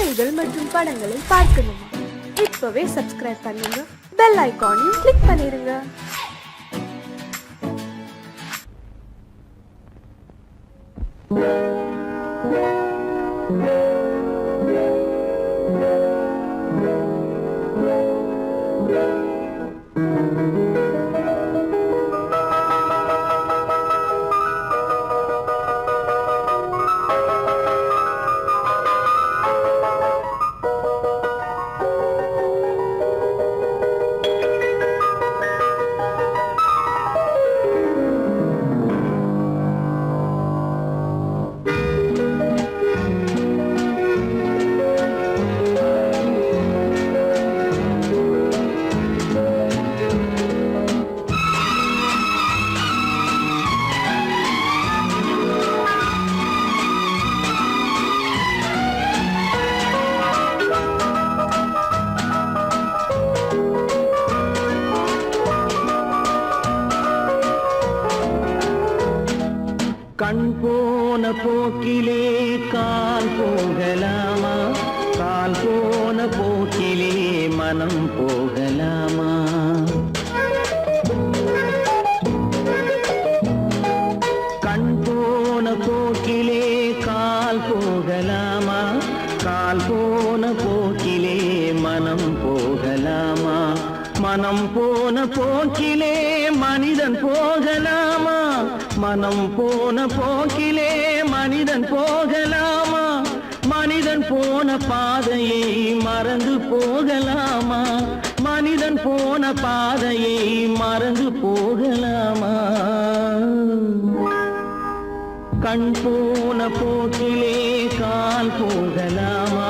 கதைகள் மற்றும் படங்களை பார்க்கணுமா? இப்பவே சப்ஸ்கிரைப் பண்ணுங்க, பெல் ஐகானையும் கிளிக் பண்ணிருங்க. கண் போன போக்கிலே கால் போகலாமா? கால் போன போக்கிலே மனம் போகலாமா? கண் போன போக்கிலே கால் போகலாமா? கால் போன போக்கிலே மனம் போகலாமா? மனம் போன போக்கிலே மனிதன் போகலாமா? மனம் போன போக்கிலே மனிதன் போகலாமா? மனிதன் போன பாதையை மறந்து போகலாமா? மனிதன் போன பாதையை மறந்து போகலாமா? கண் போன போக்கிலே கால் போகலாமா?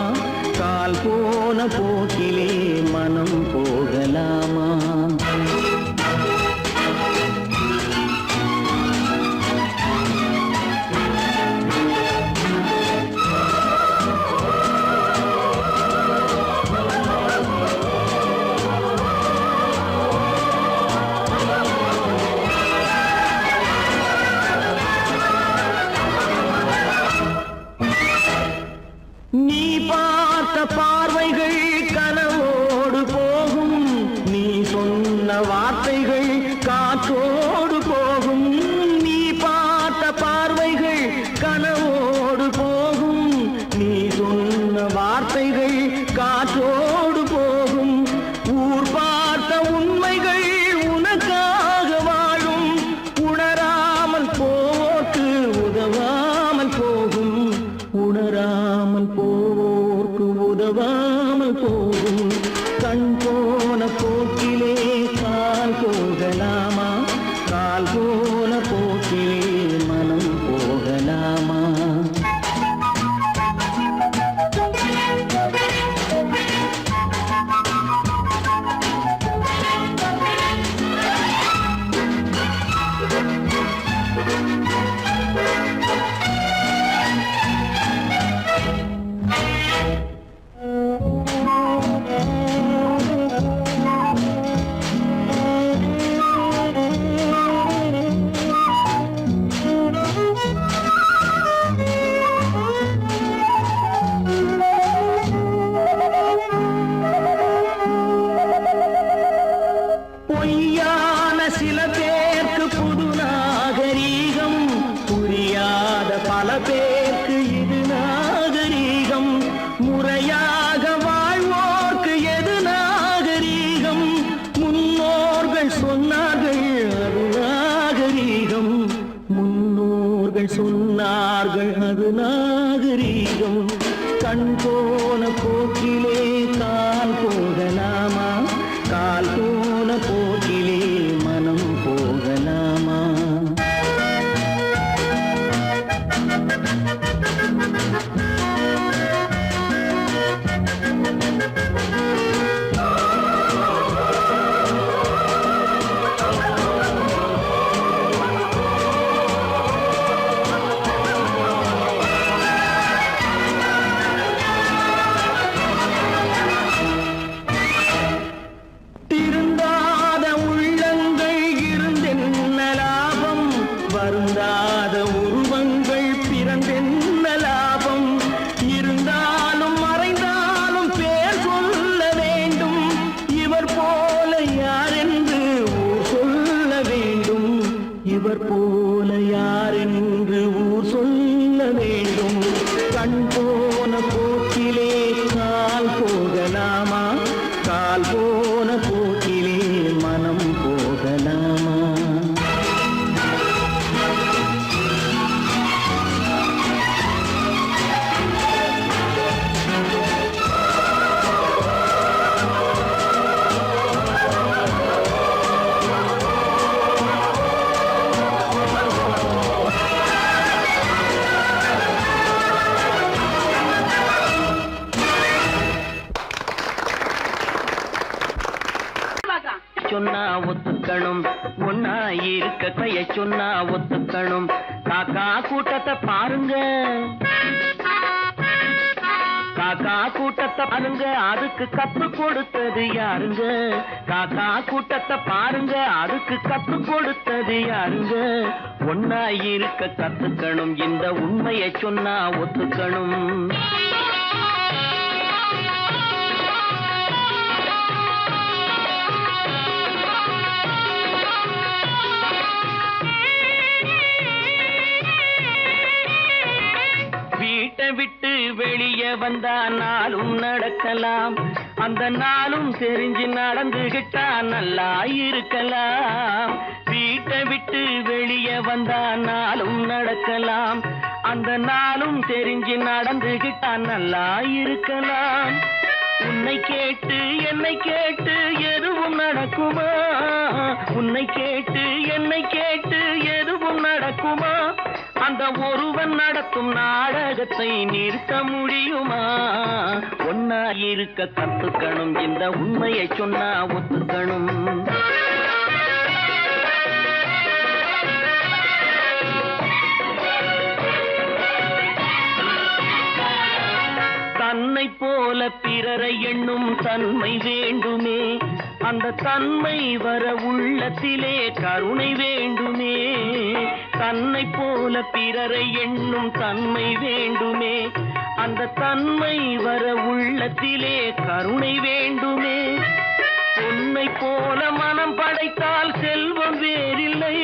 கால் போன போக்கிலே மனம் போகலாமா? நீ பார்த்த பார்வைகள் கனவோடு போகும், நீ சொன்ன வார்த்தைகள் காற்றோடு போகும். நீ பார்த்த பார்வைகள் கனவோடு போகும், நீ சொன்ன வார்த்தைகள் காற்றோடு போகும். ஊர் பார்த்த உண்மைகள் உனக்காக வாழும், உணராமல் போக்கு உதவாமல் போகும். உணராமல் போவோர்க்கு உதவாமல் போகும். கண் போன போக்கிலே கால் போகலாமா? கால் போன போக்கிலே மனம் போகலாமா? பொய்யான சில பேருக்கு புது நாகரீகம், புரியாத பல பேருக்கு இது நாகரீகம். முறையாக வாழ்வோர்க்கு எது நாகரீகம்? முன்னோர்கள் சொன்னார்கள் அது நாகரீகம். முன்னோர்கள் சொன்னார்கள் அது நாகரீகம். கண் போன போக்கிலே கால் போகலாமா? கால் போன போக்கிலே மனம் போகலாமா? திரு போன போக்கிலே கால் போகலாமா, கால் போன போக்கிலே மனம் போகலாமா? சொன்னா ஒத்துக்கணும், ஒன்னா இருக்க கைய சொன்னா ஒத்துக்கணும். காக்கா கூட்டத்தை பாருங்க, காக்கா கூட்டத்தை பாருங்க, அதுக்கு கத்து கொடுத்தது யாருங்க? காக்கா கூட்டத்தை பாருங்க, அதுக்கு கத்து கொடுத்தது யாருங்க? ஒன்னா இருக்க கத்துக்கணும், இந்த உண்மையை சொன்னா ஒத்துக்கணும். வீட்டை விட்டு வெளியே வந்தா நாளும் நடக்கலாம், அந்த நாளும் தெரிஞ்சு நடந்துகிட்டா நல்லா இருக்கலாம். வீட்டை விட்டு வெளியே வந்தா நாளும் நடக்கலாம், அந்த நாளும் தெரிஞ்சு நடந்துகிட்டா நல்லா இருக்கலாம். உன்னை கேட்டு என்னை கேட்டு எதுவும் நடக்குமா? உன்னை கேட்டு என்னை கேட்டு எதுவும் நடக்குமா? அந்த ஒருவன் நடத்தும் நாடகத்தை நிறுத்த முடியுமா? ஒன்னா இருக்க கத்துக்கணும், இந்த உண்மையை சொன்னா ஒத்துக்கணும். தன்னை போல பிறரை எண்ணும் தன்மை வேண்டுமே, அந்த தன்மை வர உள்ளத்திலே கருணை வேண்டுமே. தன்னை போல பிறரை எண்ணும் தன்மை வேண்டுமே, அந்த தன்மை வர உள்ளத்திலே கருணை வேண்டுமே. பொன்னை போல மனம் படைத்தால் செல்வம் வேறில்லை,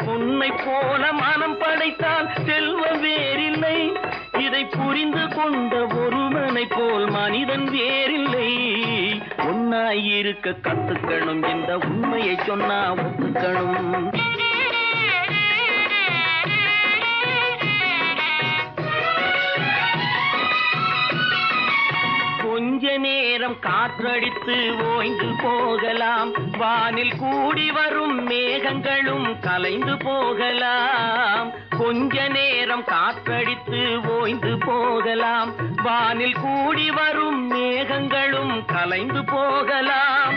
பொன்னை போல மனம் படைத்தால் செல்வம் வேறில்லை. இதை புரிந்து கொண்ட ஒருவனை போல் மனிதன் வேறில்லை. ஒன்னாய் இருக்க கத்துக்கணும், இந்த உண்மையை சொன்னா ஒத்துக்கணும். கொஞ்ச நேரம் காற்றடித்து ஓய்ந்து போகலாம், வானில் கூடி வரும் மேகங்களும் கலைந்து போகலாம். கொஞ்ச நேரம் காற்றடித்து ஓய்ந்து போகலாம், வானில் கூடி வரும் மேகங்களும் கலைந்து போகலாம்.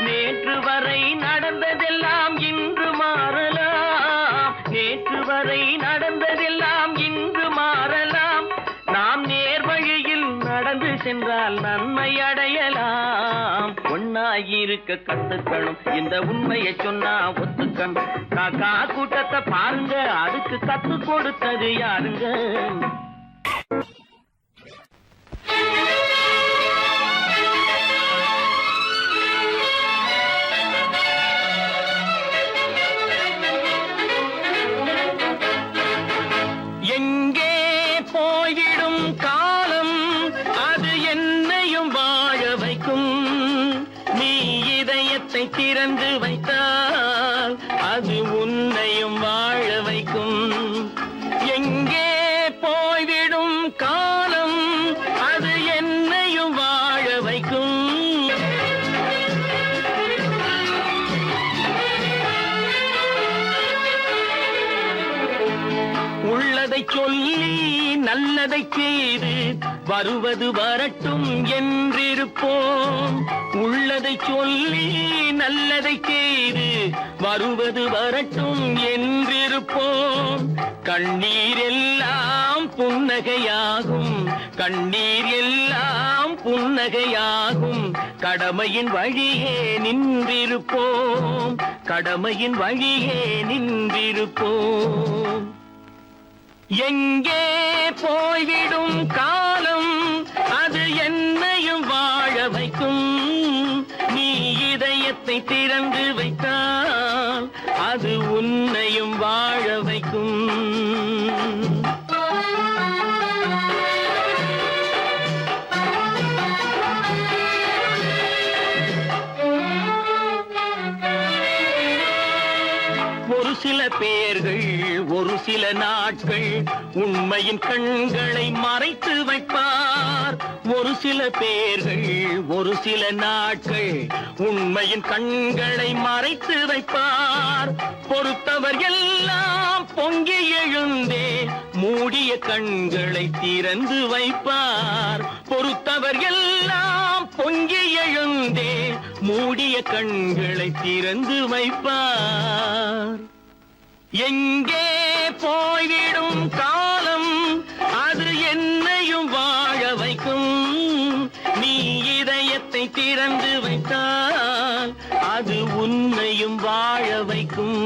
நேற்று வரை நடந்ததெல்லாம் இன்று மாறலாம், நேற்று வரை நடந்ததெல்லாம் இன்று மாறலாம். நாம் நேர் வழியில் நடந்து சென்றால் நன்மை அடையலாம். ஒன்னாயிருக்க கத்துக்கணும், இந்த உண்மையை சொன்னா ஒத்துக்கணும். காக்கா கூட்டத்தை பாருங்க, அதுக்கு கத்து கொடுத்தது யாருங்க? எங்கே போய்விடும் காலம், அது என்னையும் வாழ வைக்கும். நீ இதயத்தை திறந்து வைத்தால் அது உன்னையும் வாழ வைக்கும். எங்கே போய்விடும் காலம், அது என்னையும் வாழ வைக்கும். உள்ளதை சொல்லி நல்லதை செய்து வருவது வரட்டும் என்றிருப்போம். உள்ளதை சொல்லி நல்லதை செய்து வருவது வரட்டும் என்றிருப்போம். கண்ணீர் எல்லாம் புன்னகையாகும், கண்ணீர் எல்லாம் புன்னகையாகும். கடமையின் வழியே நின்றிருப்போம், கடமையின் வழியே நின்றிருப்போம். எங்கே போய்விடும் காலம், அது என்னையும் வாழ வைக்கும். நீ இதயத்தை திறந்து வைத்தால் அது உன்னையும் வாழ வைக்கும். நாட்கள் உண்மையின் கண்களை மறைத்து வைப்பார். ஒரு சில பேர்கள் ஒரு சில நாட்கள் உண்மையின் கண்களை மறைத்து வைப்பார். பொறுத்தவர் எல்லாம் பொங்கி எழுந்தே மூடிய கண்களை திறந்து வைப்பார். பொறுத்தவர் எல்லாம் பொங்கி எழுந்தே மூடிய கண்களை திறந்து வைப்பார். எங்கே போய்விடும் காலம் அது என்னையும் வாழ வைக்கும். நீ இதயத்தை திறந்து வைத்தால் அது உன்னையும் வாழ வைக்கும்.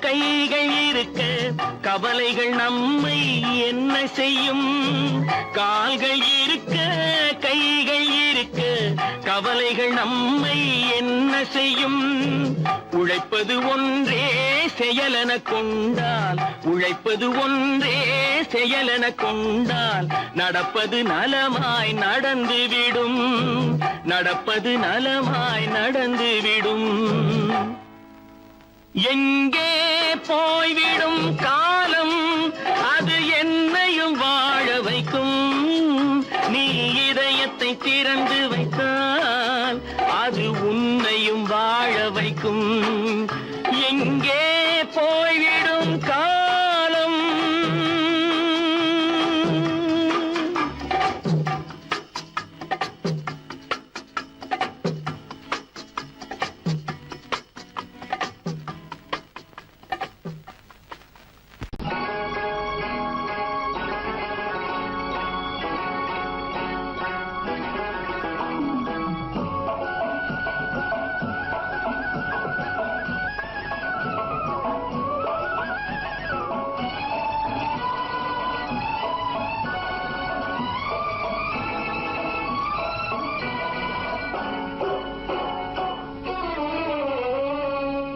கைகள் இருக்க கவலைகள் நம்மை என்ன செய்யும். கால்கள் இருக்க கைகள் இருக்க கவலைகள் நம்மை என்ன செய்யும். உழைப்பது ஒன்றே செயலென கொண்டால் உழைப்பது ஒன்றே செயலென கொண்டால் நடப்பது நலமாய் நடந்துவிடும். நடப்பது நலமாய் நடந்துவிடும். எங்கே போய்விடும் காலம் அது என்னையும் வாழ வைக்கும். நீ இதயத்தை திறந்து வைத்தால் அது உன்னையும் வாழ வைக்கும். எங்கே போய்விடும் காலம்.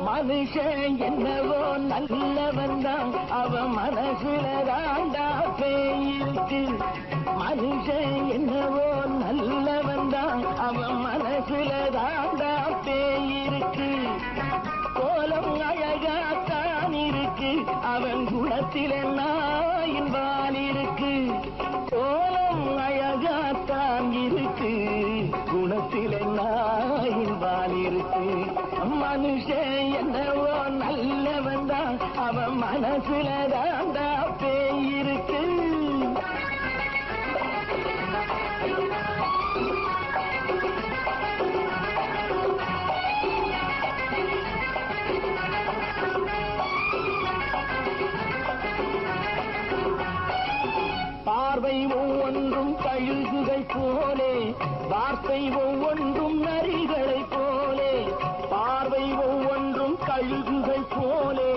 மனுஷன் என்னவோ நல்லவன் தான் அவன் மனசுல தாண்டா பேயிருக்கு. மனுஷன் என்னவோ நல்லவன் தான் அவன் மனசுல தாண்டா பேயிருக்கு. கோலம் அழகாத்தான் இருக்கு அவன் குணத்தில நாயின் வால் இருக்கு. கோலம் அழகாத்தான் இருக்கு குணத்தில நாயின் வால் இருக்கு. மனுஷன் என்னவோ நல்லவன் தான் அவன் மனசுல தாண்டா பேயிருக்கு. பார்வை ஒவ்வொன்றும் கழுகுகை போலே வார்த்தை ஒவ்வொன்றும் நரிகளை போலே. பார்வை ஒவ்வொன்றும் கழுகுகை போலே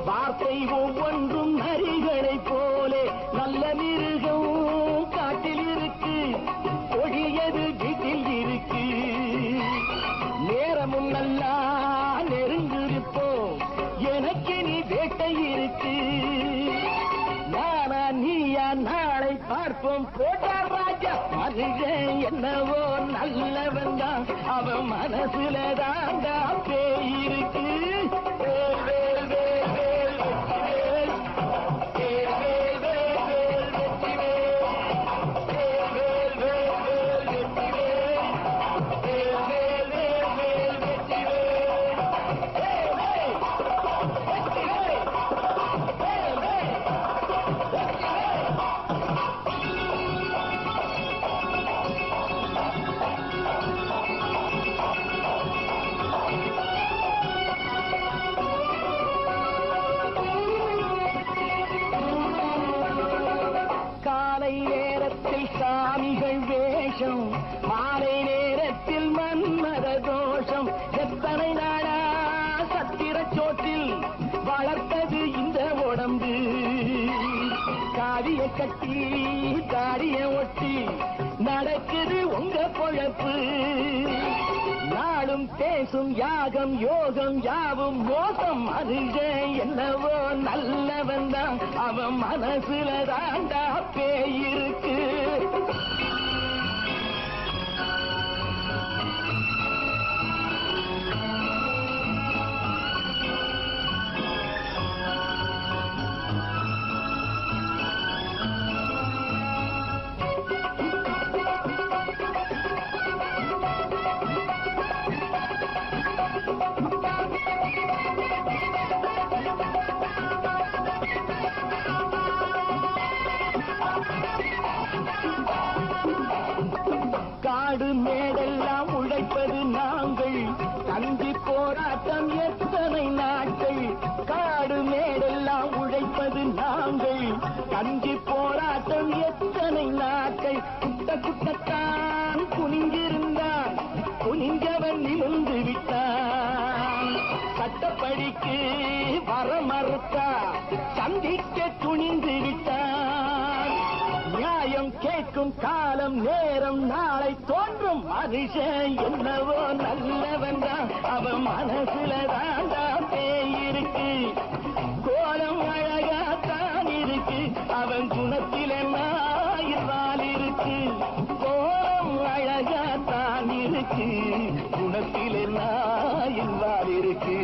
வார்த்தை ஒவ்வொன்றும் நரிகளை போலே. நல்ல மிருகம் காட்டில் இருக்கு கொடியது வீட்டில் இருக்கு. நேரமும் நல்லா நெருங்கிருப்போம் எனக்கு நீ வேட்டை இருக்கு. நானா நீயா நாளை பார்ப்போம் போட்டார் ராஜா. மனுஷன் என்னவோ நல்லவன் தான் அவன் மனசுல தாண்டா பேயிருக்கு. சாமிகள் வேஷம் மாலை நேரத்தில் மன்மத தோஷம். எத்தனை நாளா சத்திர சோற்றில் வளர்த்தது இந்த உடம்பு. காவிய கட்டி தாடிய ஒட்டி நடக்க பொழக்குது உங்க பொழப்பு. நாளும் பேசும் யாகம் யோகம் யாவும் மோசம். மனுஷன் என்னவோ நல்லவன் தான், அவன் மனசுல தாண்டா பேயிருக்கு. காடு மேடெல்லாம் உழைப்பது நாங்கள், கஞ்சி போராட்டம் எத்தனை நாட்கள். காடு மேடெல்லாம் உழைப்பது நாங்கள், கஞ்சி போராட்டம் எத்தனை நாட்கள். குட்ட குட்டத்தான் குனிஞ்சிருந்தான், குனிஞ்சவன் நிமிர்ந்து விட்டான். சட்டப்படிக்கு வர மறுத்தா, சந்திக்க துணிந்து விட்டான். நியாயம் கேட்கும் காலம் நேரம் நாளை தோன்றும். மனுஷன் என்னவோ நல்லவன் தான், அவன் மனசுல தாண்டா பேயிருக்கு. கோலம் அழகாத்தான் இருக்கு, அவன் குணத்தில நாயினால் இருக்கு. கோலம் அழகாத்தான் இருக்கு, குணத்தில நாயினால் இருக்கு.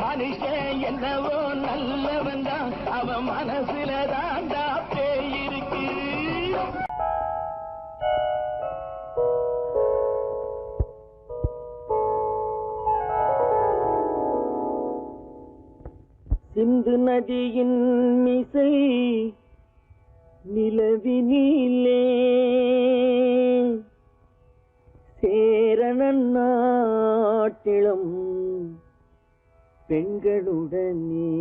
மனுஷன் என்னவோ நல்லவன் தான், அவன் மனசுல தாண்டா பேயிருக்கு. சிந்து நதியின் மிசை நிலவினிலே சேரணன் நாட்டிளம் பெண்களுடனே.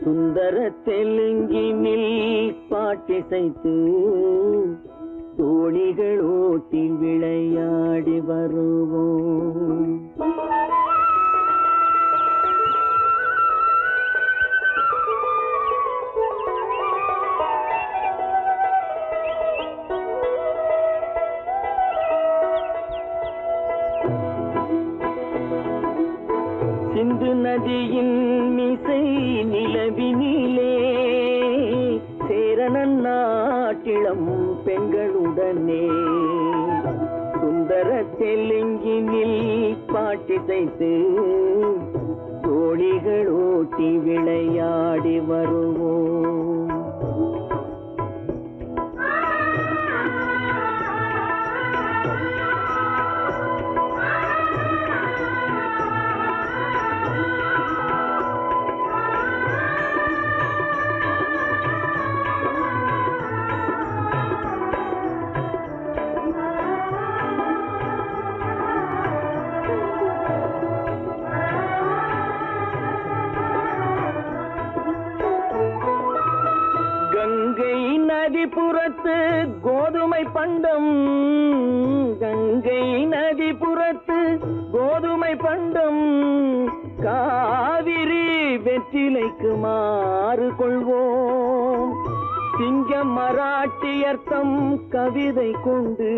சுந்தர தெலுங்கினில் பாட்டிசைத்து தோணிகள் ஓட்டி விளையாடி வருவோம். சிந்து நதியின் மிசை நிலவினிலே சேரணன் நாட்டிளம் பெண்களுடனே. சுந்தர தெலுங்கினில் பாட்டிசைத்து தோணிகள் ஓட்டி விளையாடி வருவோம். கங்கை நதிபுறத்து கோதுமை பண்டம், கங்கை நதிபுறத்து கோதுமை பண்டம். காவிரி வெற்றிலைக்கு மாறு கொள்வோம். சிங்க மராட்டியர்த்தம் கவிதை கொண்டு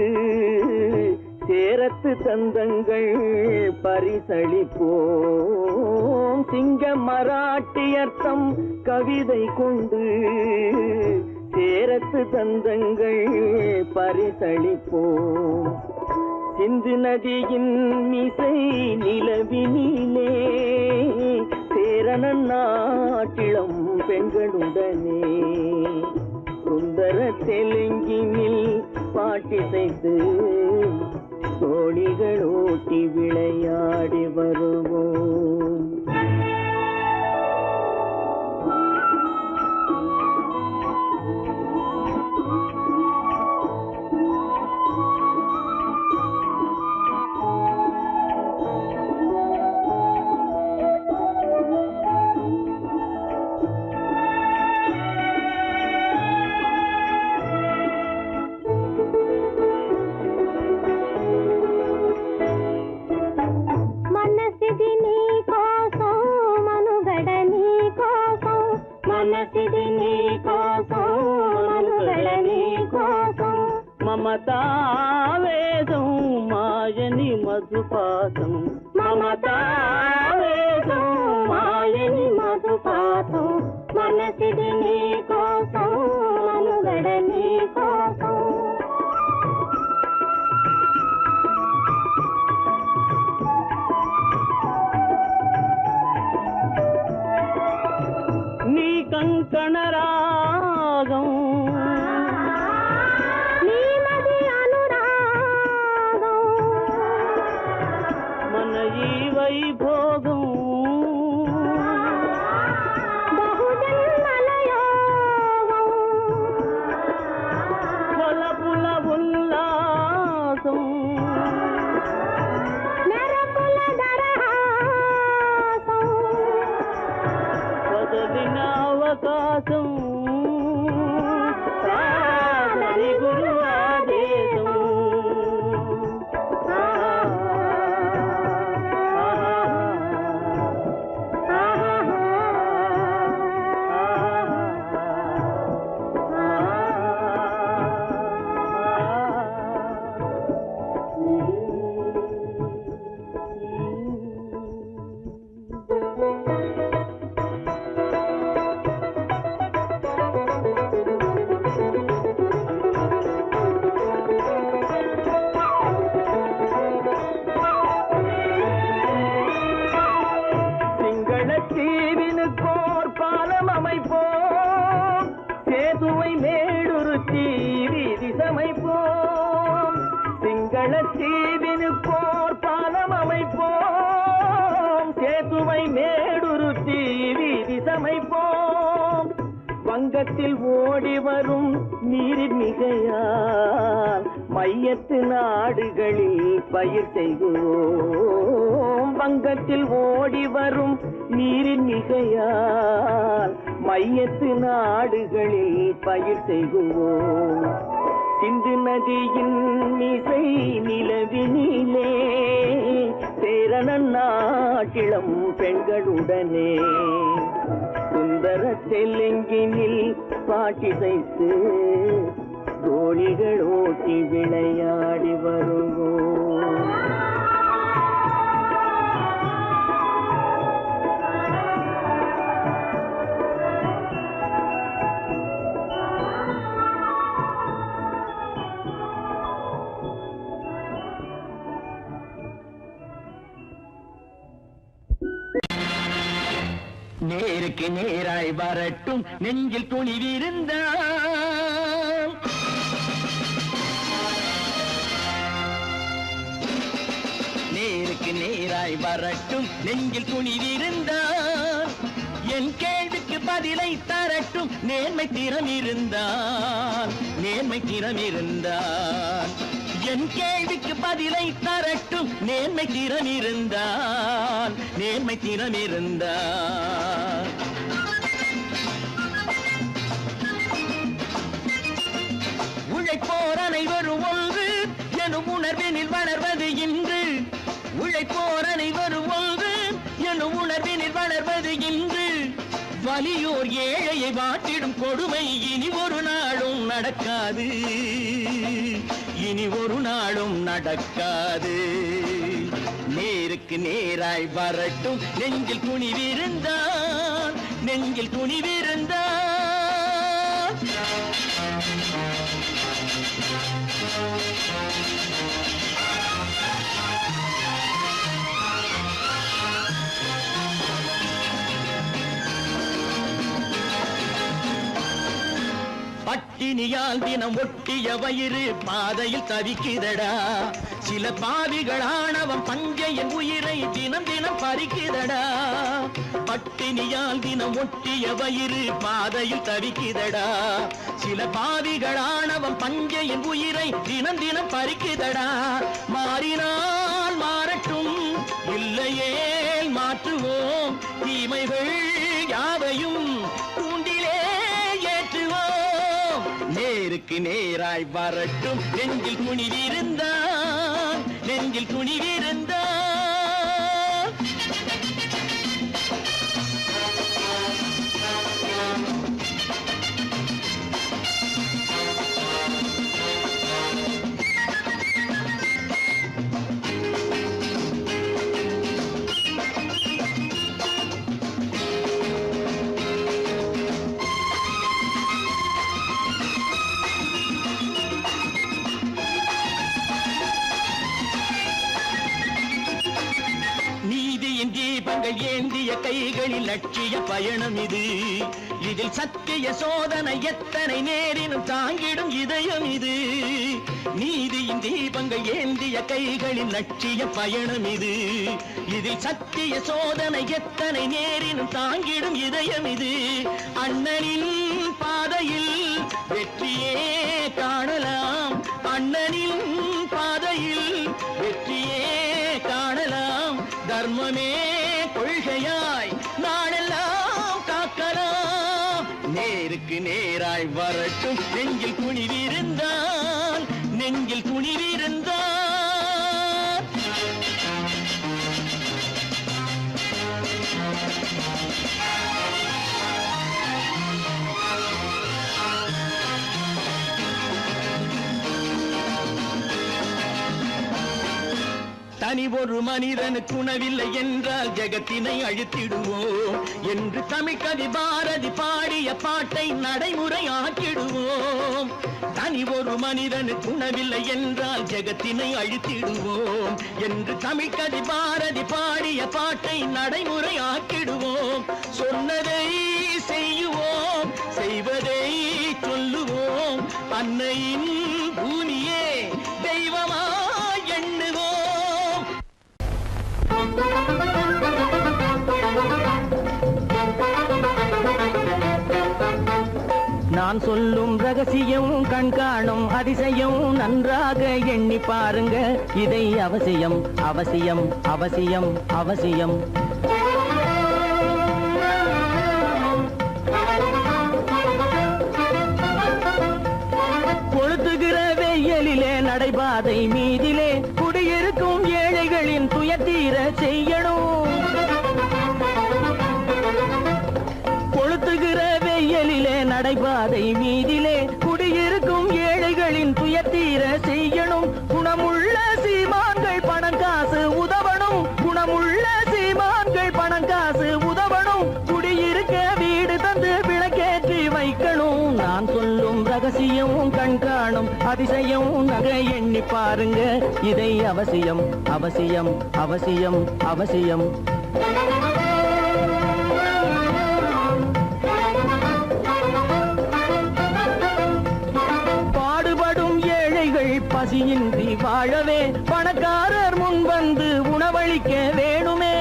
சேரத்து தந்தங்கள் பரிசளிப்போம். சிங்க மராட்டியர்த்தம் கவிதை கொண்டு சேரத்து தந்தங்கள் பரிசளிப்போம். சிந்து நதியின் மிசை நிலவினிலே சேரணன் நாட்டிளம் பெண்களுடனே. சுந்தர தெலுங்கினில் பாட்டிசைத்து தோணிகள் ஓட்டி விளையாடி வருவோம். మమతావేదం మాయని మధుపాతం మమతావేదం మాయని మధుపాతం మనసిది నీ కోసం మనుగడ నీ కోసం నీ కంకణ రాగం నీ మది అనురాగం మన ఈ వైభోగం బహుజన్మల యోగం కొలపుల ఉల్లాసం మెరపుల దరహాసం వదలిన అవకాశం సాధని గురు ఆదేశం தீவினுக்கோர் பாலம் அமைப்போம் சேதுவை மேடுருத்தி வீதி சமைப்போம் சிங்கள தீவினுக்கோர் பாலம் அமைப்போம் சேதுவை மேடுருத்தி வீதி சமைப்போம் வங்கத்தில் ஓடி வரும் நீரின் மிகையால் மையத்து நாடுகளில் பயிர் செய்கிறோம் வங்கத்தில் ஓடி வரும் நீரின் மிகையால் மையத்து நாடுகளில் பயிர் செய்கிறோம் சிந்து நதியின் மிசை நிலவினிலே சேரணன் நாட்டிளம் பெண்களுடனே சுந்தர தெலுங்கினில் பாட்டிசைத்து தோழிகள் ஓட்டி விளையாடி வருவோம் நேருக்கு நேராய் வரட்டும் நெஞ்சில் துணிவிருந்தால் நேருக்கு நேராய் வரட்டும் நெஞ்சில் துணிவிருந்தால் என் கேள்விக்கு பதிலை தரட்டும் நேர்மை திறம் இருந்தால் என் கேள்விக்கு பதிலை தரட்டும் நேர்மை திறம் இருந்தால் உழைப்போர் அனைவரும் ஒன்று எனும் உணர்வினில் வளர்வது இன்று உழைப்போர் அனைவரும் ஒன்று எனும் உணர்வினில் வளர்வது இன்று வலியோர் ஏழையை வாட்டிடும் கொடுமை இனி ஒரு நாளும் நடக்காது நேருக்கு நேராய் வரட்டும் நெஞ்சில் துணிவிருந்தால் பட்டினியால் தினம் ஒட்டிய வயிறு பாதையில் தவிக்குதடா சில பாவிகள் ஆணவம் பஞ்சையின் உயிரை தினம் தினம் பறிக்குதடா பட்டினியால் தினம் ஒட்டிய வயிறு பாதையில் தவிக்குதடா சில பாவிகள் ஆணவம் பஞ்சையின் உயிரை தினம் தினம் பறிக்குதடா மாறினால் மாறட்டும் இல்லையே மாற்றுவோம் தீமைகள் யாவையும் தூண்டிலே ஏற்றுவோம் நேருக்கு நேராய் வரட்டும் நெஞ்சில் துணிவிருந்தால் தீபங்கள் ஏந்திய கைகளில் லட்சிய பயணம் இது. இதில் சத்திய சோதனை எத்தனை நேரினும் தாங்கிடும் இதயம் இது. நீதியின் தீபங்கள் ஏந்திய கைகளில் லட்சிய பயணம் இது. இதில் சத்திய சோதனை எத்தனை நேரினும் தாங்கிடும் இதயம் இது. அண்ணனின் பாதையில் வெற்றியே காணலாம், அண்ணனின் பாதையில் வெற்றியே காணலாம். தர்மமே கொள்கையாய் நாடெல்லாம் காக்கலாம். நேருக்கு நேராய் வரட்டும் நெஞ்சில் துணிவிருந்தால், நெஞ்சில் துணிவிருந்தால். தனி ஒரு மனிதனுக்கு உணவில்லை என்றால் ஜெகத்தினை அழித்திடுவோம் என்று தமிழ் கவி பாரதி பாடிய பாட்டை நடைமுறை ஆக்கிடுவோம். தனி ஒரு மனிதனுக்கு உணவில்லை என்றால் ஜெகத்தினை அழித்திடுவோம் என்று தமிழ் கவி பாரதி பாடிய பாட்டை நடைமுறை ஆக்கிடுவோம். சொன்னதை செய்யுவோம், செய்வதை சொல்லுவோம். அன்னையின் பூமியே தெய்வமா எண்ணுவோம். நான் சொல்லும் ரகசியம் கண்காணும் அதிசயம் நன்றாக எண்ணி பாருங்க. இதை அவசியம் அவசியம் அவசியம் அவசியம். கொளுத்துகிற வெயிலிலே நடைபாதை மீதிலே குடியிருக்கும் ஏழைகளின் துயத்தீர செய்யணும். கொளுத்துகிற வெயிலிலே நடைபாதை மீதிலே குடியிருக்கும் ஏழைகளின் துயத்தீர செய்யணும். குணமுள்ள சீமான்கள் பணம் காசு உதவணும், குணமுள்ள சீமான்கள் பணம் காசு உதவணும். குடியிருக்க வீடு தந்து விளக்கேற்றி வைக்கணும். நான் சொல்லும் ரகசியம் கண்காணும் அதிசயம் நகை எண்ணி பாருங்க. இதை அவசியம் அவசியம் அவசியம் அவசியம். பாடுபடும் ஏழைகள் பசியின்றி வாழவே பணக்காரர் முன் வந்து உணவளிக்க வேணுமே.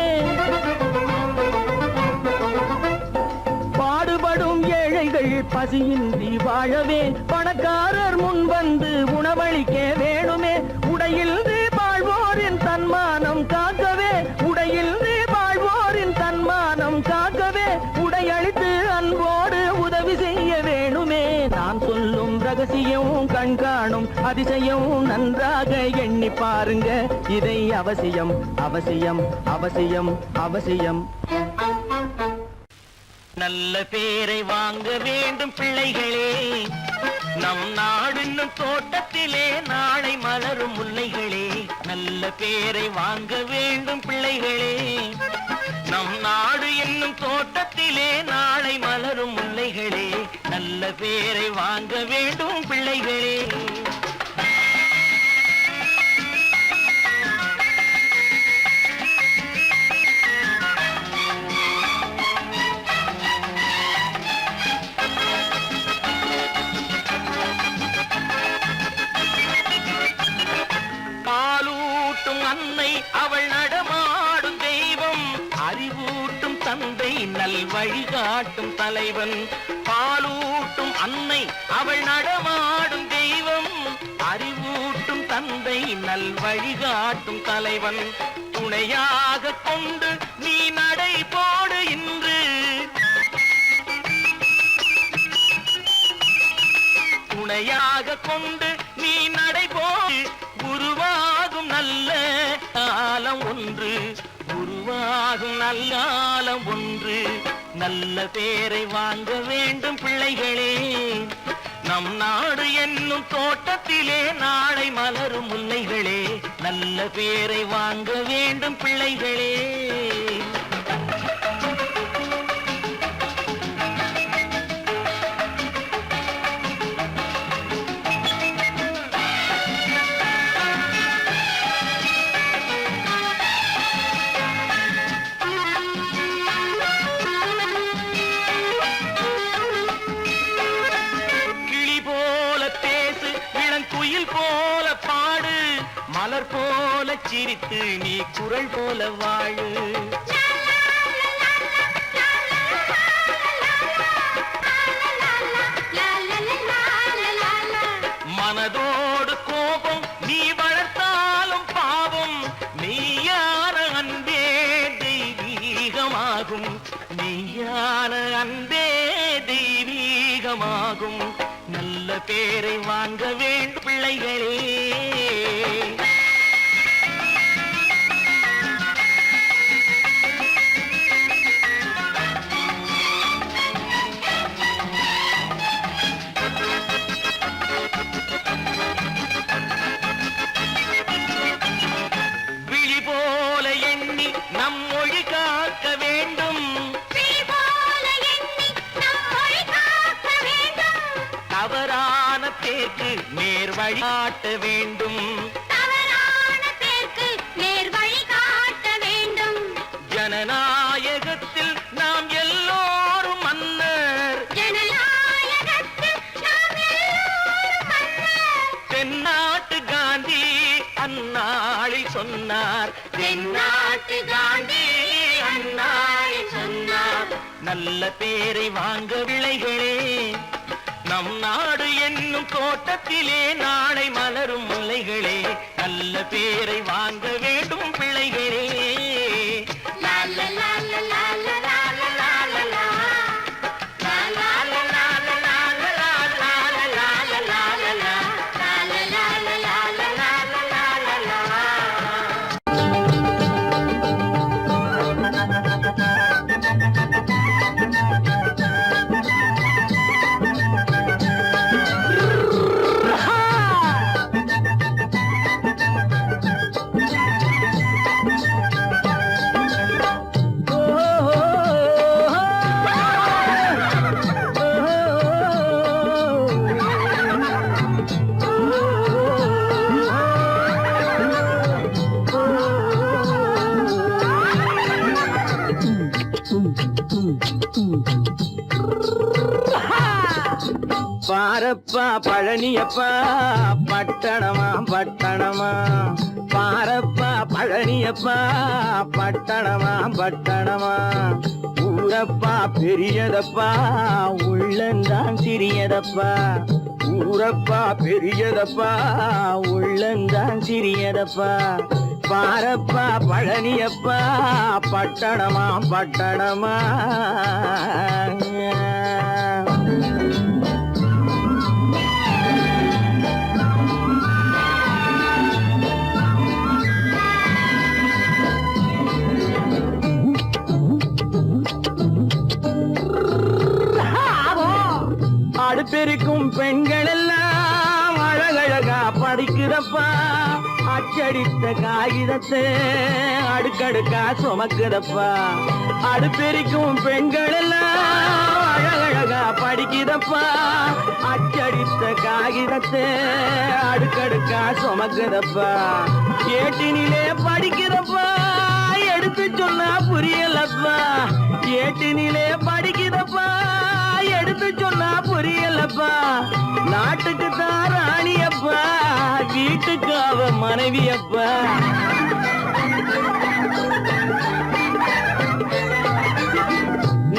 பாடுபடும் ஏழைகள் பசியின்றி வாழவே பணக்காரர் முன் வந்து உணவளிக்க வேணுமே. உடையில் வாழ்வோரின் தன்மானம் காக்கவே, உடையில் வாழ்வோரின் தன்மானம் காக்கவே உடையளித்து அன்போடு உதவி செய்ய வேணுமே. நான் சொல்லும் ரகசியம் கண்காணும் அதிசயம் நன்றாக எண்ணி பாருங்க. இதை அவசியம் அவசியம் அவசியம் அவசியம். நல்ல பேரை வாங்க வேண்டும் பிள்ளைகளே, நம் நாடு என்னும் தோட்டத்திலே நாளை மலரும் முல்லைகளே. நல்ல பேரை வாங்க வேண்டும் பிள்ளைகளே, நம் நாடு என்னும் தோட்டத்திலே நாளை மலரும் முல்லைகளே. நல்ல பேரை வாங்க வேண்டும் பிள்ளைகளே. அன்னை அவள் நடமாடும் தெய்வம், அறிவூட்டும் தந்தை நல் வழிகாட்டும் தலைவன். பாலூட்டும் அன்னை அவள் நடமாடும் தெய்வம், அறிவூட்டும் தந்தை நல் வழிகாட்டும் தலைவன். துணையாக கொண்டு நீ நடை போடு இன்று, துணையாக கொண்டு நீ நடை போடு. உருவாகும் நல்ல காலம் ஒன்று, உருவாகும் நல்ல காலம் ஒன்று. நல்ல பேரை வாங்க வேண்டும் பிள்ளைகளே, நம் நாடு என்னும் தோட்டத்திலே நாளை மலரும் முல்லைகளே. நல்ல பேரை வாங்க வேண்டும் பிள்ளைகளே. சிரித்து நீ குரல் போல வாழு. மனதோடு கோபம் நீ வளர்த்தாலும் பாவம், மெய்யான அன்பே தெய்வீகமாகும். மெய்யான அன்பே தெய்வீகமாகும். நல்ல பேரை வாங்க வேண்டும் பிள்ளைகளே. விழி போல எண்ணி நம் மொழி காக்க வேண்டும். தவறான பேருக்கு நேர் வழி காட்ட வேண்டும். ஜனநாயகத்தில் நாம் எல்லோரும் மன்னர். தென்னாட்டு காந்தி அந்நாளில் சொன்னார். தென்னாட்டு காந்தி அந்நாளில் சொன்னார். நல்ல பேரை வாங்க விளைகளே. நம் நாடு என்னும் தோட்டத்திலே நாளை மலரும் முல்லைகளே. நல்ல பேரை வாங்க வேண்டும் பிள்ளைகளே. பாரப்பா பழனியப்பா பட்டணமா பட்டணமா. பாரப்பா பழனியப்பா பட்டணமா பட்டணமா. ஊரப்பா பெரியதப்பா உள்ளந்தான் சிறியதப்பா. ஊரப்பா பெரியதப்பா உள்ளந்தான் சிறியதப்பா. பாரப்பா பழனியப்பா பட்டணமா பட்டணமா. அடுப்பெருக்கும் பெண்கள் எல்லாம் அழகழகா படிக்கிறப்பா. அச்சடித்த காகிதத்தை அடுக்கடுக்கா சுமக்குதப்பா. அடுப்பெருக்கும் பெண்கள் எல்லாம் அழகழகா படிக்கிறப்பா. அச்சடித்த காகிதத்தை அடுக்கடுக்கா சுமக்குதப்பா. ஏட்டினிலே படிக்கிறப்பா எடுத்து சொன்னா புரியலப்பா. ஏட்டினிலே படிக்கிறப்பா எடுத்து சொன்னா புரியலப்பா. நாட்டுக்கு தான் ராணியப்பா வீட்டுக்கு அவ மனைவியப்பா.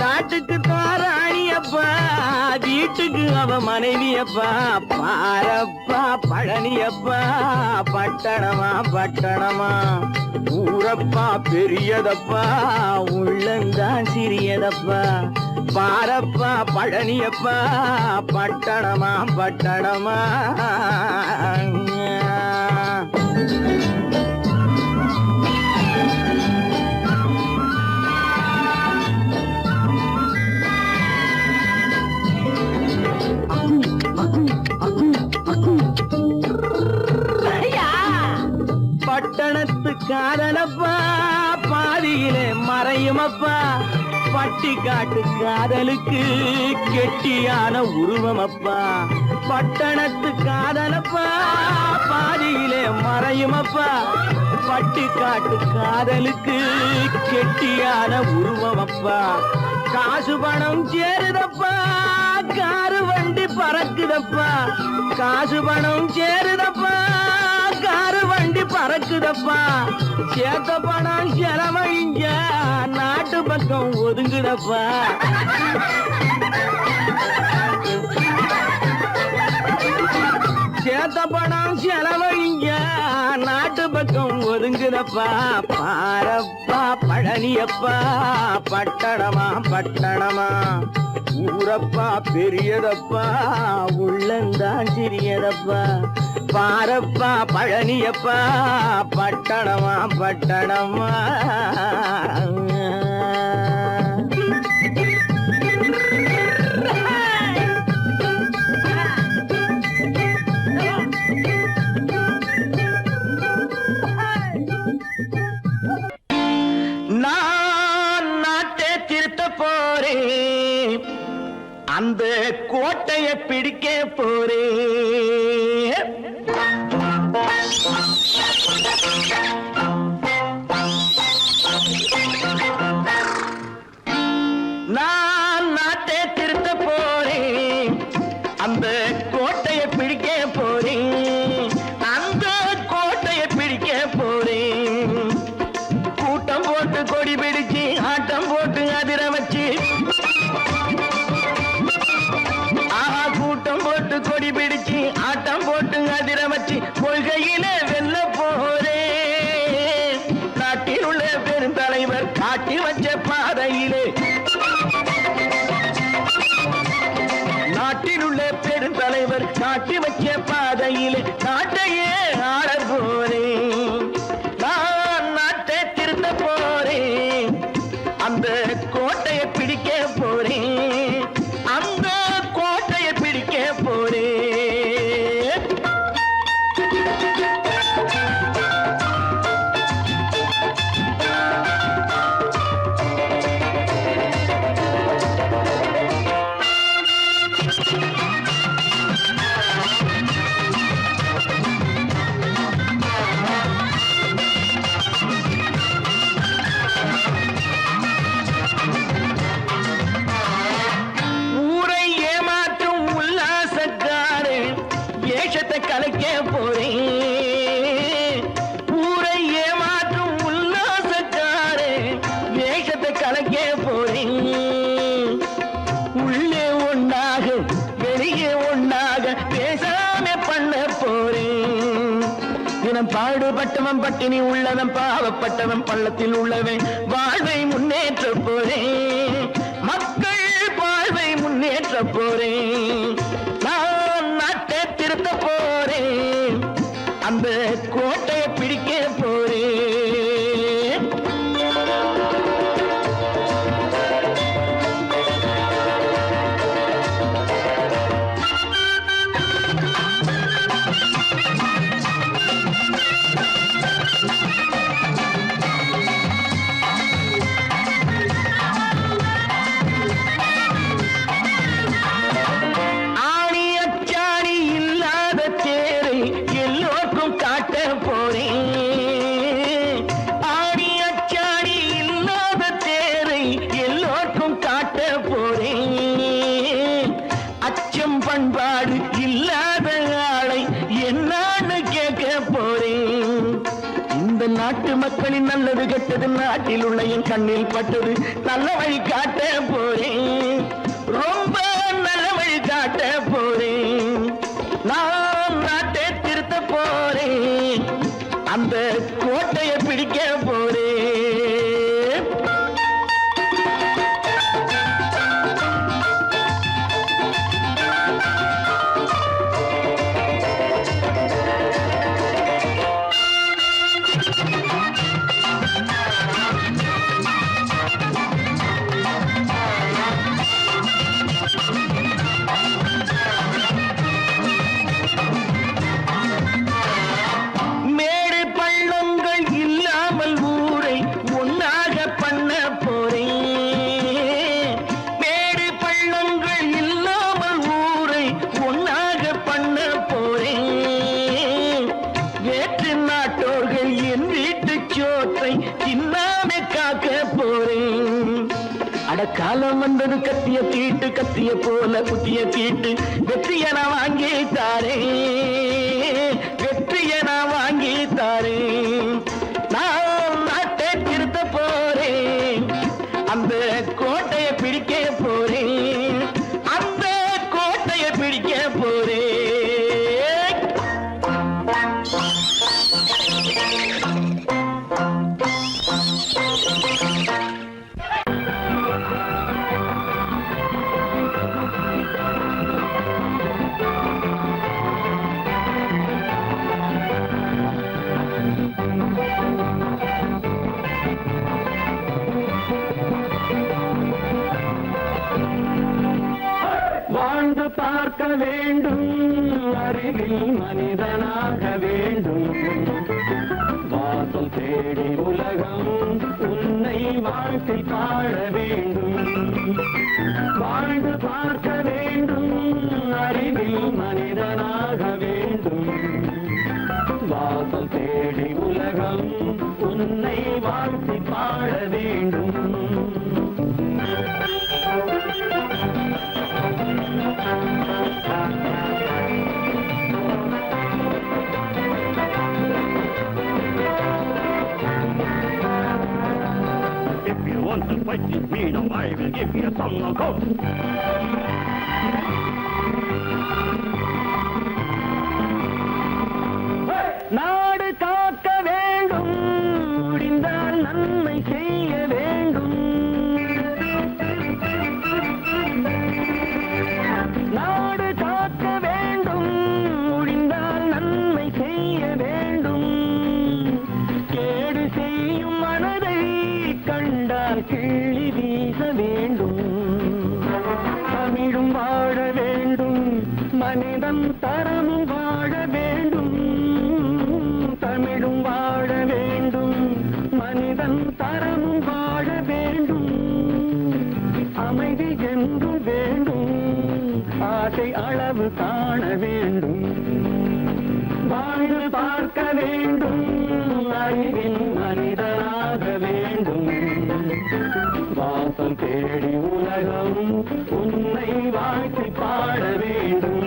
நாட்டுக்கு தான் ராணியப்பா வீட்டுக்கு அவ மனைவியப்பா. பாரப்பா பழனியப்பா பட்டணமா பட்டணமா. ஊரப்பா பெரியதப்பா உள்ளந்தான் சிறியதப்பா. பாரப்பா பழனியப்பா பட்டணமா பட்டணமா. பட்டணத்து காதலப்பா பாதியிலே மறையுமப்பா. பட்டி காட்டு காதலுக்கு கெட்டியான உருவமப்பா. பட்டணத்து காதலப்பா பாதியிலே மறையுமப்பா. பட்டி காட்டு காதலுக்கு கெட்டியான உருவமப்பா. காசு பணம் சேருதப்பா காரு வண்டி பறக்குதப்பா. காசு பணம் சேருதப்பா காரு வண்டி வண்டி பறக்குதப்பா, சேத்த பணம் செலவழிஞ்ச நாட்டு பக்கம் ஒதுங்குதப்பா. சேத்த பணம் செலவழிஞ்ச நாட்டு பக்கம் ஒதுங்குதப்பா. பாரப்பா பழனியப்பா, பட்டணமா பட்டணமா, ஊரப்பா பெரியதப்பா, உள்ளந்தான் சிறியதப்பா. பாரப்பா பழனியப்பா, பட்டணமா பட்டணமா. நான் நாட்டை திருத்த போறேன், அந்த கோட்டையை பிடிக்க போறேன். நான் நாட்டை திருத்த போறேன், அந்த கோட்டையை பிடிக்க போறேன், அந்த கோட்டையை பிடிக்க போறேன். கூட்டம் போட்டு கொடி பிடிச்சு ஆட்டம் போட்டு அதிர வச்சு, ஆஹா கூட்டம் போட்டு கொடி பிடிச்சு ஆட்டம் போட்டு அதிர வச்சு, கொள்கையில வெல்ல போறேன். நாட்டில் உள்ள பெருந்தலைவர் காட்டி வச்ச பாதையிலே, நாட்டில் உள்ள பெருந்தலைவர் காட்டி வச்ச பாதையிலே நாட்டையே ஆள போறேன். நான் நாட்டை திருத்த போறேன், அந்த கோட்டையை பிடிக்க போறேன், அந்த கோட்டையை பிடிக்க போறேன். ஊரை ஏமாற்றும் உல்லாசக்காரே ஏஷத்தை கலைக்க போறேன். ஊரை ஏமாற்றும் உல்லாசக்காரே ஏஷத்தை கலைக்க போறேன். உள்ளே ஒன்றாக வெளியே ஒன்றாக பேசாம பண்ண போறேன். தினம் பாடுபட்டவன் பட்டினி உள்ளவன், பாவப்பட்டவன் பள்ளத்தில் உள்ளவன் வாழ்வை முன்னேற்ற போறேன். மக்கள் வாழ்வை முன்னேற்ற போறேன். நான் நாட்டை திருத்த போறேன், அந்த கோட்டையை பிடிக்க போறேன். ஆணி அச்சாணி இல்லாத தேரை எல்லோருக்கும் காட்ட போறேன். ஆணி அச்சாணி இல்லாத தேரை எல்லோருக்கும் காட்ட போறேன். அச்சம் பண்பாடு இல்லாத ஆளை என்னான்னு கேட்க போறேன். இந்த நாட்டு மக்களின் நல்லது கெட்டது நாட்டில் உள்ள என் கண்ணில் பட்டது, நல்ல வழி காட்ட போறேன், ரொம்ப நல்ல வழி காட்ட போறேன். நான் நாட்டை திருத்த போறேன், அந்த கோட்டையை பிடிக்க போறேன். மேடு பள்ளங்கள் இல்லாமல் ஊரை ஒன்னாக பண்ண போறேன். மேடு பள்ளங்கள் இல்லாமல் ஊரை ஒன்னாக பண்ண போறேன். வேற்று நாட்டோர்கள் என் வீட்டு சோற்றை தின்னாமே காக்க போறேன். அடக்காலம் வந்தது கத்திய தீட்டு, கத்திய போல குத்திய தீட்டு, வெற்றியன வாங்கி தாரே, வெற்றியன வாங்கி தாரேன். நான் நாட்டை திருத்த போறேன், அந்த கோட்டையை பிடிக்க போறேன், அந்த கோட்டையை பிடிக்க போறேன். வாழ்ந்து பார்க்க வேண்டும், அறிவில் மனிதனாக வேண்டும், வாசல் தேடி உலகம் உன்னை வாழ்த்தி பாட வேண்டும். வாழ்ந்து பார்க்க வேண்டும், அறிவில் மனிதனாக வேண்டும், வாசல் தேடி உலகம் உன்னை வாழ்த்தி பாட வேண்டும். If you want to fight this freedom, I will give you some knockout. நாடு காக்க வேண்டும், முடிந்தால் நன்மை செய்ய வேண்டும். நாடு காக்க வேண்டும், முடிந்தால் நன்மை செய்ய வேண்டும். கேடு செய்யும் மனதை கண்டால் கிள்ளி வீச வேண்டும். தமிழும் வாழ வேண்டும், மனிதன் தரமும் வாழ வேண்டும். தமிழும் வாழ வேண்டும், மனிதன் தரமும் வாழ வேண்டும். அமைதி என்றும் வேண்டும், ஆசை அளவு காண வேண்டும். வாழ்ந்து பார்க்க வேண்டும், அறிவின் மனிதனாக வேண்டும். வாசல் தேடி உலகம் உன்னை வாழ்த்தி பாட வேண்டும்.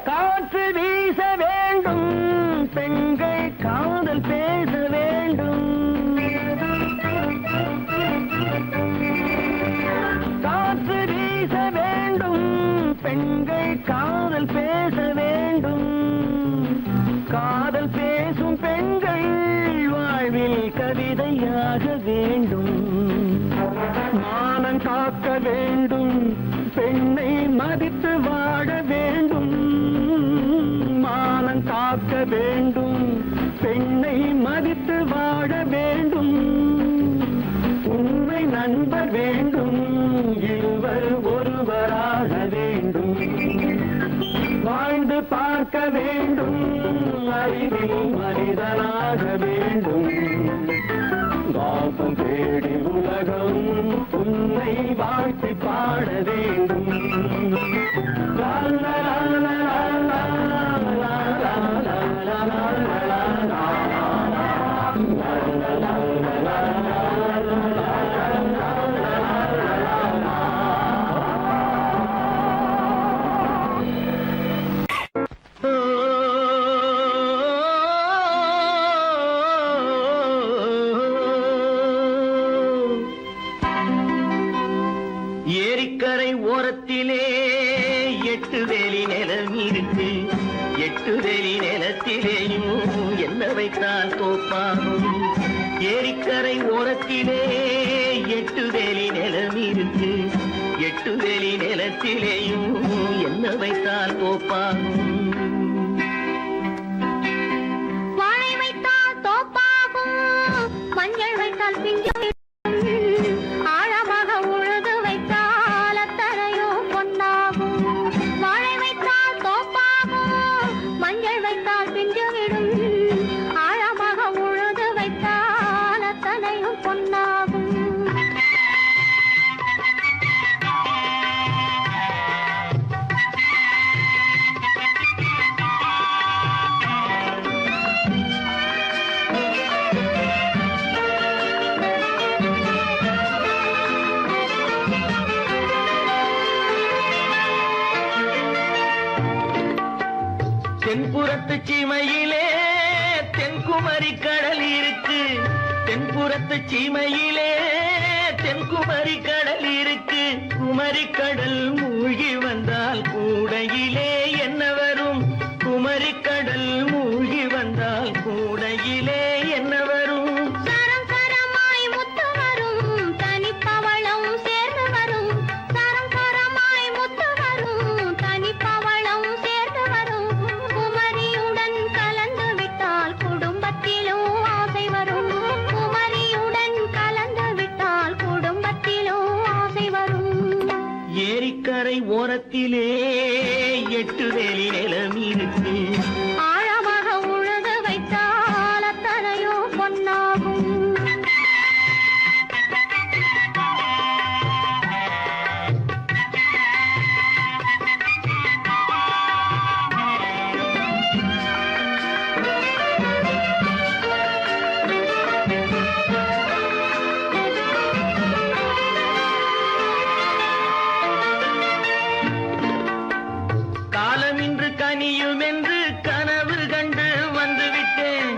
காற்று வீச வேண்டும், பெண்கள் காதல் பேச வேண்டும். காற்று வீச வேண்டும், பெண்கள் காதல் பேச வேண்டும். காதல் பேசும் பெண்கள் வாழ்வில் கவிதையாக வேண்டும். மானம் காக்க வேண்டும், பெண்ணை மதித்து வாழ வேண்டும். மானம் காக்க வேண்டும், பெண்ணை மதித்து வாழ வேண்டும். உண்மை நண்பர் வேண்டும், இருவர் ஒருவராக வேண்டும். வாழ்ந்து பார்க்க வேண்டும், அறிவில் மனிதனாக வேண்டும். வாசம் தேடி உலகம் உன்னை வாழ்த்தி பாட வேண்டும். லா லா லா லா லா லா லா லா லா லா லா. ஏரிக்கரை ஓரத்திலே 8 வேலி நிலம் இருக்கு. 8 வேலி நிலத்திலேயும் என்ன வைத்தால் தோப்பாகும். ஏரிக்கரை ஓரத்திலே 8 வேலி நிலம் இருக்கு. 8 வேலி நிலத்திலேயும் என்ன வைத்தால் தோப்பாகும். வாழை வைத்தால் தோப்பாகும், மஞ்சள் வைத்தால் பிஞ்சு. ஆழமாக உழுது வைத்தால் அத்தனையோ பொன்னாகும். வாழை வைத்தால் தோப்பாகும், மஞ்சள் வைத்தால் பிஞ்சு விடும். ஆழமாக உழுது வைத்தால் தென்புறத்து சீமையிலே தென்குமரி கடல் இருக்கு. தென்புறத்து சீமையிலே தென்குமரி கடல் இருக்கு. குமரி கடல் மூழ்கி வந்தால் கூடையிலே என்ன வரும்? குமரி கடல் மூழ்கி வந்தால் கூடையிலே என்ன வரும்? சரம் சரமாய் முத்து வரும், தனிப்பவளம் சேர்ந்து வரும். சரம் சரமாய் முத்து வரும், தனிப்பவளம் சேர்ந்து வரும். குமரியுடன் கலந்து விட்டால் குடும்பத்திலும் ஆசை வரும். குமரியுடன் கலந்து விட்டால் குடும்பத்திலும் ஆசை வரும். ஏரிக்கரை ஓரத்திலே 8 வேலி நிலம் இருக்கு. ஆழமாக உழுது வைத்தால் அத்தனையோ பொன்னாகும். காலமின்று கனியும் என்று கனவு கண்டு வந்துவிட்டேன்.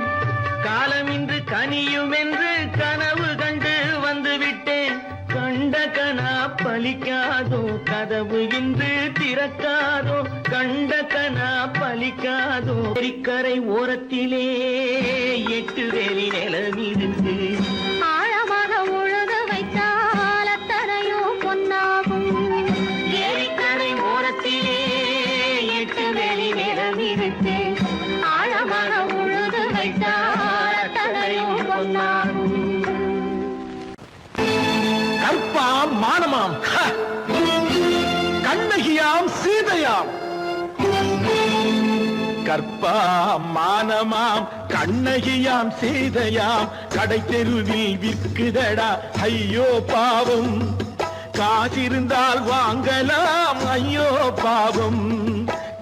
காலமின்று கனியும் என்று கனவு கண்டு வந்துவிட்டேன். கண்ட கனா பலிக்காதோ, கதவு இன்று திறக்காதோ. கண்ட கனா பலிக்காதோ. ஏரிக்கரை ஓரத்திலே 8 வேலி நிலம் இருக்கு. ஆழமாக உழுது வைத்தால் அத்தனையோ பொன்னாகும். ஏரிக்கரை ஓரத்திலே 8 வேலி நிலம் இருக்கு. ஆழமாக உழுது வைத்தால் அத்தனையோ பொன்னாகும். கற்பாம் மானமாம் கண்ணகியாம் சீதையாம். கற்பாம் மானமாம் கண்ணகியாம் சீதையாம். கடை தெருவில் விற்குதடா ஐயோ பாவம். காசிருந்தால் வாங்கலாம் ஐயோ பாவம்.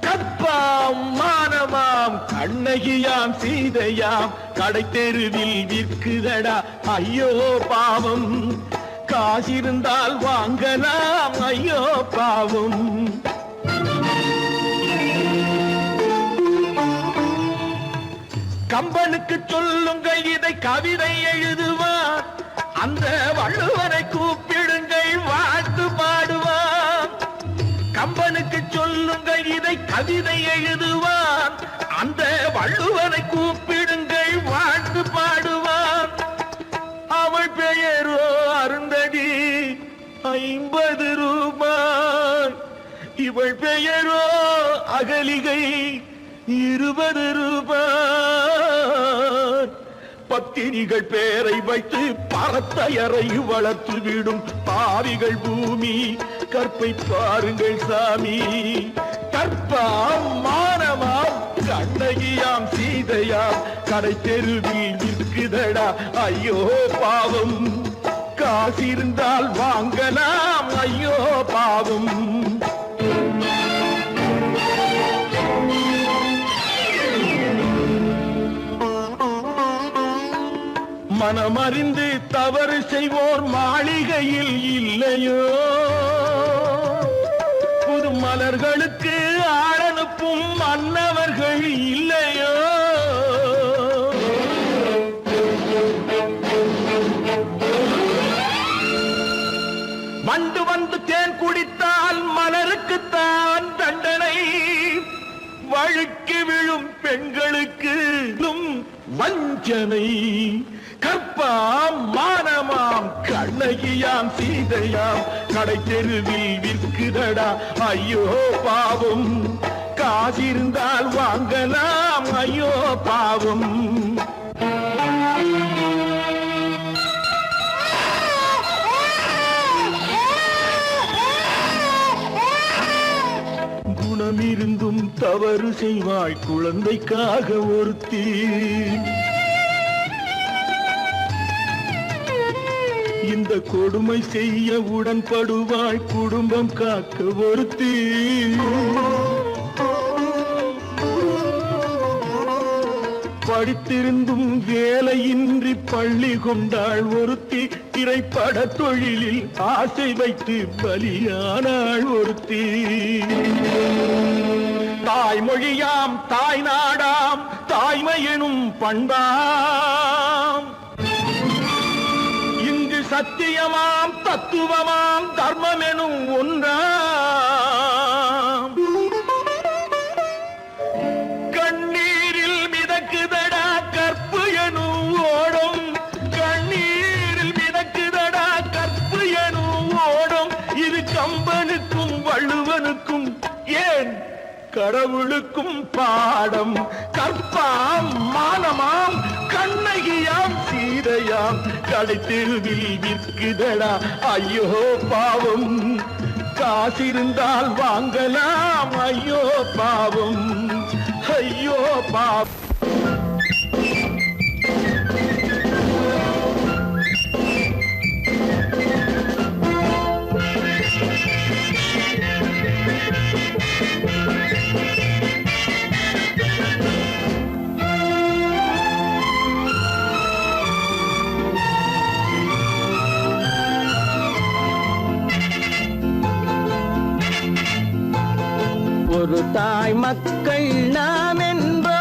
கற்பாம் மானமாம் கண்ணகியாம் சீதையாம். கடை தெருவில் விற்குதடா ஐயோ பாவம். காசிருந்தால் வாங்கலாம் ஐயோ பாவம். கம்பனுக்கு சொல்லுங்கள் இதை கவிதை எழுதுவார். அந்த வள்ளுவரை கூப்பிடுங்கள் வாழ்த்து பாடுவார். கம்பனுக்கு சொல்லுங்கள் இதை கவிதை எழுதுவார். அந்த வள்ளுவரை கூப்பிடுங்கள் வாழ்த்து பாடுவார். அவள் பெயரோ அருந்ததி 50 ரூபாய். இவள் பெயரோ அகலிகை 20 ரூபாய். பத்தினிகள் பேரை வைத்து பரத்தையரை வளர்த்து விடும் பாவிகள் பூமி. கற்பை பாருங்கள் சாமி. கற்பாம் மானமாம் கண்ணகியாம் சீதையாம். கடை தெருவில் விற்குதடா ஐயோ பாவம். காசிருந்தால் வாங்கலாம் ஐயோ பாவம். மனமறிந்து தவறு செய்வோர் மாளிகையில் இல்லையோ. புது மலர்களுக்கு ஆளனுப்பும் மன்னவர்கள் இல்லையோ. வண்டு வந்து தேன் குடித்தால் மலருக்குத்தான் தண்டனை. வழுக்கி விழும் பெண்களுக்கு வஞ்சனை. கற்பாம் மானமாம் கண்ணகியாம் சீதையாம். கடை தெருவில் விற்குதடா ஐயோ பாவம். காசிருந்தால் வாங்கலாம் ஐயோ பாவம். குணமிருந்தும் தவறு செய்வாய் குழந்தைக்காக ஒருத்தி. இந்த கொடுமை செய்ய உடன்படுவாய் குடும்பம் காக்க ஒருத்தி. படித்திருந்தும் வேலையின்றி பள்ளி கொண்டாள் ஒருத்தி. திரைப்பட தொழிலில் ஆசை வைத்து பலியானாள் ஒருத்தி. தாய்மொழியாம் தாய் நாடாம் தாய்மையெனும் பண்பாம் இங்கு சத்தியமாம் தத்துவமாம் தர்மமெனும் ஒன்றாம் கண்ணீரில் மிதக்குதடா கற்பு எனும் ஓடும் கண்ணீரில் மிதக்குதடா கற்பு எனும் ஓடும் இது கம்பனுக்கும் வள்ளுவனுக்கும் ஏன் கடவுளுக்கும் பாடம் கற்பாம் மானமாம் கண்ணகியாம் சீதையாம் கடைத்தெருவில் விற்குதடா ஐயோ பாவம் காசிருந்தால் வாங்கலாம் ஐயோ பாவம் ஐயோ பாவம் ஒரு தாய் மக்கள் நாம் என்போம்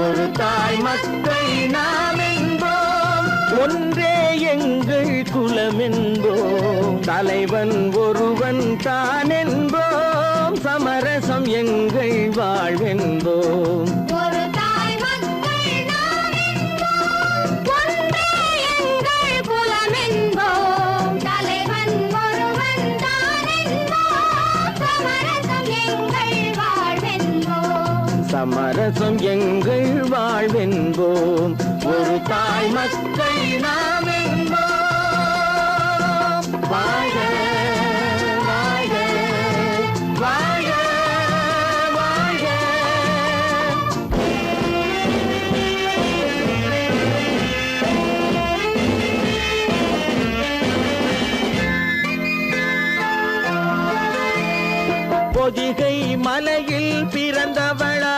ஒரு தாய் மக்கள் நாம் என்போம் ஒன்றே எங்கள் குலம் என்போம் தலைவன் ஒருவன் தான் என்போம் சமரசம் எங்கள் வாழ்வென்போம் ஒரு தாய் மக்கள் நாம் என்போம் ஒன்றே எங்கள் குலம் என்போம் தலைவன் ஒருவன் தான் என்போம் சமரசம் எங்கள் வாழ்வென்போம் சமரசம் எங்கள் வாழ்வென்போம் ஒரு தாய் மக்கள் நாம் என்போம் வாழ்க வாழ்க வாழ்க வாழ்க பொதிகை மலையில் பிறந்தவளா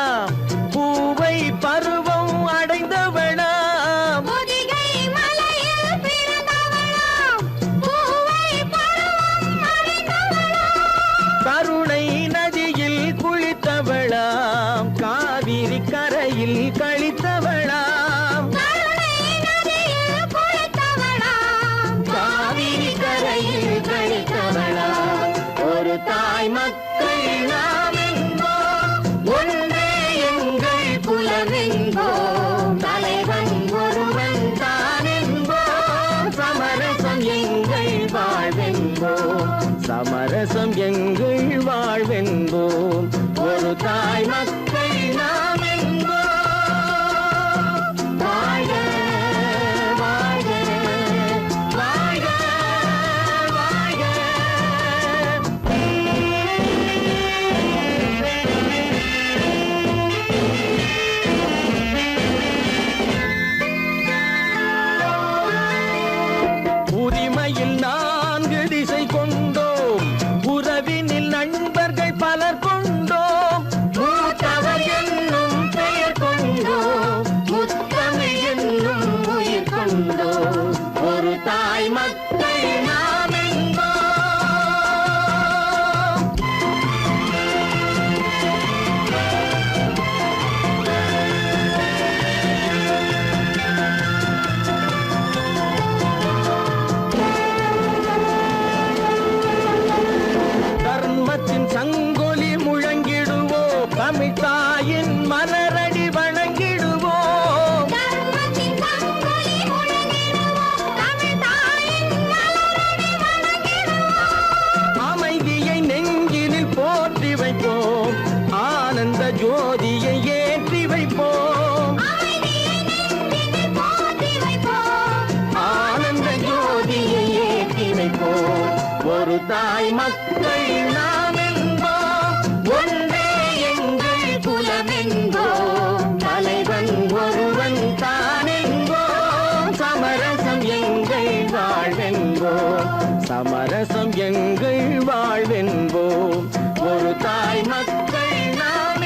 பூவை பருவம் அடைந்தவளா பொதிகை மலையில் பிறந்தவளாம் பூவை பருவம் அடைந்தவளாம் கருணை நதியில் குளித்தவளாம் காவிரி கரையில் கழித்தவளாம் கருணை நதியில் குளித்தவளாம் காவிரி கரையில் கழித்தவளாம் ஒரு தாய் மக்கள் நாம் என்போம் ஒன்றே எங்கள் குலம் என்போம் தலைவன் ஒருவன் தான் என்போம் சமரசம் எங்கள் வாழ்வென்போம் சமரசம் எங்கள் வாழ்வென்போம் ஒரு தாய் மக்கள் நாம் என்போம் வாழ்க வாழ்க வாழ்க வாழ்க உரிமையில் 4 திசை கொண்டோம் உறவினில் நண்பர்கள் பலர் கொண்டோம் மூத்தவர் என்னும் பெயர் கொண்டோம் முத்தமிழ் என்னும் உயிர் கொண்டோம் ஒரு தாய் மக்கள் நாம் என்போம் தர்மத்தின் சங்கொலி முழங்கிடுவோம் தமிழ் தாயின் மலரடி வணங்கிடுவோம் தர்மத்தின் சங்கொலி முழங்கிடுவோம் தமிழ் தாயின் மலரடி வணங்கிடுவோம் அமைதியை நெஞ்சினில் போற்றி வைப்போம் ஆனந்த ஜோதியை ஏற்றி வைப்போம் அமைதியை நெஞ்சினில் போற்றி வைப்போம் ஆனந்த ஜோதியை ஏற்றி வைப்போம் ஒரு தாய் மக்கள் நாம் என்போம் ஒன்றே எங்கள் குலம் என்போம் தலைவன் ஒருவன் தான் என்போம் சமரசம் எங்கள் வாழ்வென்போம் சமரசம் எங்கள் வாழ்வென்போம் ஒரு தாய் மக்கள் நாம்